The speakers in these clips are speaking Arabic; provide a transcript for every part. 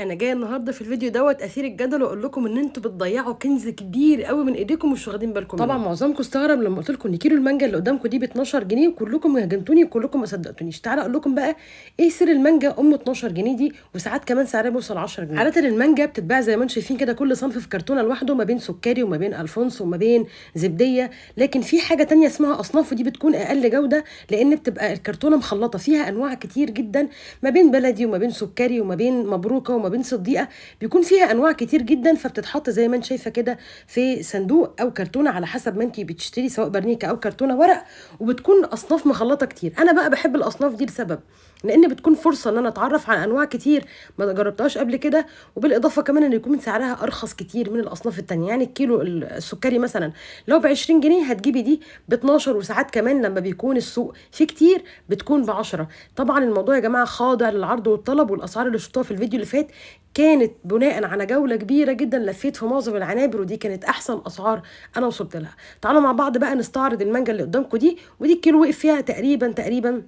انا جايه النهارده في الفيديو دوت اثير الجدل واقول لكم ان انتوا بتضيعوا كنز كبير قوي من ايديكم ومش واخدين بالكم طبعا منه. معظمكم استغرب لما قلت لكم ان كيلو المانجا اللي قدامكم دي ب 12 جنيه، وكلكم هاجمتوني وكلكم ما صدقتونيش. تعالى اقول لكم بقى ايه سر المانجا 12 جنيه دي، وساعات كمان سعرها بيوصل 10 جنيه. عاده المانجا بتتباع زي ما انتم شايفين كده كل صنف في كرتونه لوحده، ما بين سكري وما بين الفونسو وما بين زبديه. لكن في حاجه تانية اسمها اصناف، ودي بتكون اقل جوده لان بتبقى الكرتونه مخلطه فيها انواع كتير جدا، ما بين بلدي وما بين سكري وما بين مبروكه وما بين صديقه، بيكون فيها انواع كتير جدا. فبتتحط زي ما انت شايفه كده في صندوق او كرتونه على حسب ما انت بتشتري، سواء برنيكه او كرتونه ورق، وبتكون اصناف مخلطه كتير. انا بقى بحب الاصناف دي لسبب، لان بتكون فرصه ان انا اتعرف على انواع كتير ما جربتهاش قبل كده، وبالاضافه كمان ان يكون سعرها ارخص كتير من الاصناف التانية. يعني الكيلو السكري مثلا لو ب 20 جنيه هتجيبي دي ب 12، وساعات كمان لما بيكون السوق فيه كتير بتكون ب 10. طبعا الموضوع يا جماعه خاضع للعرض والطلب، والاسعار اللي شفتوها في الفيديو اللي فات كانت بناء على جوله كبيره جدا لفيت في معظم العنابر، ودي كانت احسن اسعار انا وصلت لها. تعالوا مع بعض بقى نستعرض المانجا اللي قدامكم دي، ودي الكيلو وقف فيها تقريبا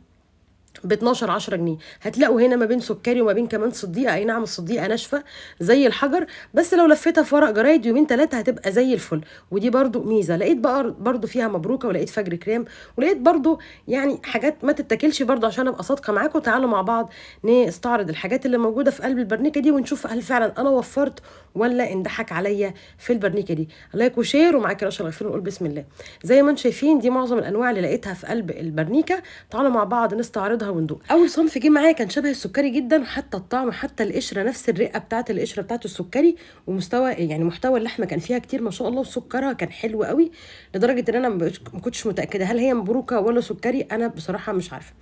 ب 12 10 جنيه. هتلاقوا هنا ما بين سكري وما بين كمان صديقه، اي نعم الصديقه ناشفه زي الحجر، بس لو لفيتها في ورق جرايد يومين ثلاثه هتبقى زي الفل. ودي برضو ميزه. لقيت بقى برضو فيها مبروكه، ولقيت فجر كريم، ولقيت برضو يعني حاجات ما تتاكلش برضو عشان ابقى صادقه معاكم. تعالوا مع بعض نستعرض الحاجات اللي موجوده في قلب البرنيكه دي، ونشوف هل فعلا انا وفرت ولا اندحك عليا في البرنيكه دي. لايك وشير ومعاك رشا الغفير، ونقول بسم الله. زي ما انتم شايفين دي معظم الانواع اللي لقيتها في قلب البرنيكه. تعالوا مع بعض نستعرضها وندوق. اول صنف جه معايا كان شبه السكري جدا، وحتى الطعم حتى القشره نفس الرقه بتاعه القشره بتاعه السكري، ومستوى يعني محتوى اللحمه كان فيها كتير ما شاء الله، وسكرها كان حلو قوي لدرجه ان انا ما كنتش متاكده هل هي مبروكه ولا سكري. انا بصراحه مش عارفه.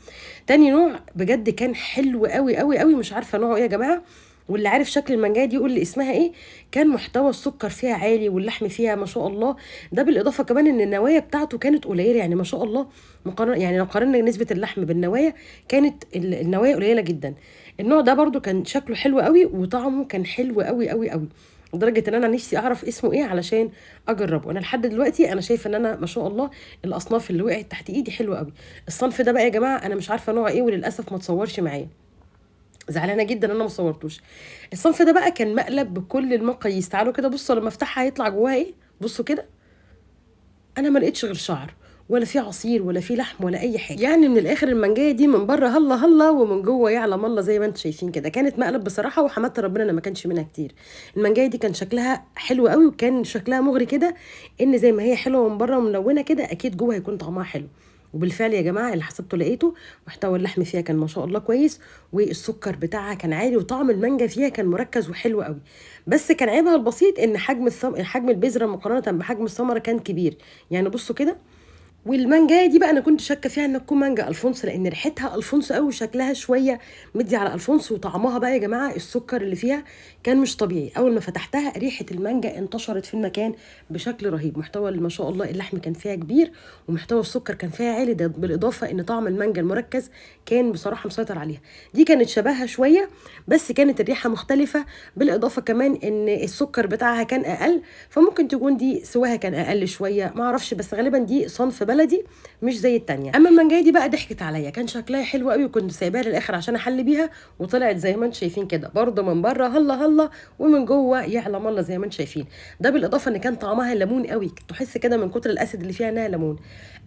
تاني نوع بجد كان حلو قوي قوي قوي، مش عارفه نوعه ايه يا جماعه، واللي عارف شكل المانجايه دي يقول لي اسمها ايه. كان محتوى السكر فيها عالي واللحم فيها ما شاء الله. ده بالاضافه كمان ان النوايا بتاعته كانت قليله، يعني ما شاء الله مقارنه، يعني لو قارنا نسبه اللحم بالنوايا كانت النوايا قليله جدا. النوع ده برده كان شكله حلو قوي وطعمه كان حلو قوي قوي قوي، لدرجه ان انا نفسي اعرف اسمه ايه علشان اجربه. انا لحد دلوقتي انا شايفه ان انا ما شاء الله الاصناف اللي وقعت تحت ايدي حلوه قوي. الصنف ده بقى يا جماعه انا مش عارفه نوع ايه، وللاسف ما تصورش معايا، زعلانه جدا ان انا ما صورتوش. الصنف ده بقى كان مقلب بكل المقاييس. تعالوا كده بصوا لما افتحها هيطلع جواها ايه. بصوا كده، انا ما لقيتش غير شعر، ولا في عصير ولا في لحم ولا اي حاجه. يعني من الاخر المانجايه دي من بره هلا هلا، ومن جوه يعلم الله. زي ما انتم شايفين كده كانت مقلب بصراحه، وحمدت ربنا ان ما كانش منها كتير. المانجايه دي كان شكلها حلو قوي، وكان شكلها مغري كده، ان زي ما هي حلوه من بره وملونه كده اكيد جوه هيكون طعمها حلو. وبالفعل يا جماعه اللي حسبته لقيته. محتوى اللحم فيها كان ما شاء الله كويس، والسكر بتاعها كان عالي، وطعم المانجا فيها كان مركز وحلو قوي. بس كان عيبها البسيط ان حجم البذره مقارنه بحجم الثمره كان كبير. يعني بصوا كده. والمانجايه دي بقى انا كنت شاكه فيها انها تكون مانجا الفونسو، لان ريحتها الفونسو قوي وشكلها شويه مدي على الفونسو. وطعمها بقى يا جماعه السكر اللي فيها كان مش طبيعي. اول ما فتحتها ريحه المانجا انتشرت في المكان بشكل رهيب. محتوى ما شاء الله اللحم كان فيها كبير، ومحتوى السكر كان فيها عالي، ده بالاضافه ان طعم المانجا المركز كان بصراحه مسيطر عليها. دي كانت شبهها شويه، بس كانت الريحه مختلفه، بالاضافه كمان ان السكر بتاعها كان اقل، فممكن تكون دي سواها كان اقل شويه ما اعرفش، بس غالبا دي صنف بلدي مش زي التانية. اما المانجايه دي بقى ضحكت عليا، كان شكلها حلو قوي وكنت سايباها للاخر عشان احل بيها، وطلعت زي ما انتم شايفين كده برده من بره هلا هلا، ومن جوه يعلم الله زي ما انتم شايفين. ده بالاضافه ان كان طعمها ليمون قوي، تحس كده من كتر الاسيد اللي فيها انها ليمون.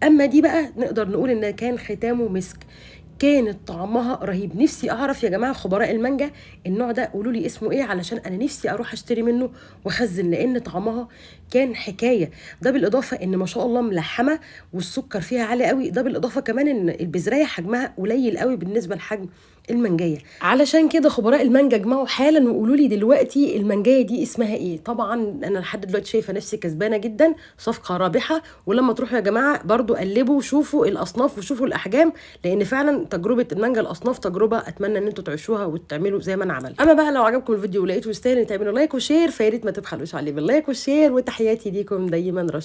اما دي بقى نقدر نقول ان كان ختامه مسك، كانت طعمها رهيب. نفسي اعرف يا جماعه خبراء المانجا النوع ده قولوا لي اسمه ايه، علشان انا نفسي اروح اشتري منه واخزن، لان طعمها كان حكايه. ده بالاضافه ان ما شاء الله ملحمه والسكر فيها عالي قوي. ده بالاضافه كمان ان البذرايه حجمها قليل قوي بالنسبه لحجم المانجايه. علشان كده خبراء المانجا اجمعوا حالا وقولوا لي دلوقتي المانجايه دي اسمها ايه. طبعا انا لحد دلوقتي شايفه نفسي كسبانه جدا، صفقه رابحه. ولما تروحوا يا جماعه برضو قلبوا وشوفوا الاصناف وشوفوا الاحجام، لان فعلا تجربه المانجا الاصناف تجربه اتمنى ان انتوا تعيشوها وتعملوا زي ما انا عملت. اما بقى لو عجبكم الفيديو ولقيتوا يستاهل تعملوا لايك وشير، فيا ريت ما تبخلوش عليه باللايك والشير. وتحياتي ليكم دايما رشا.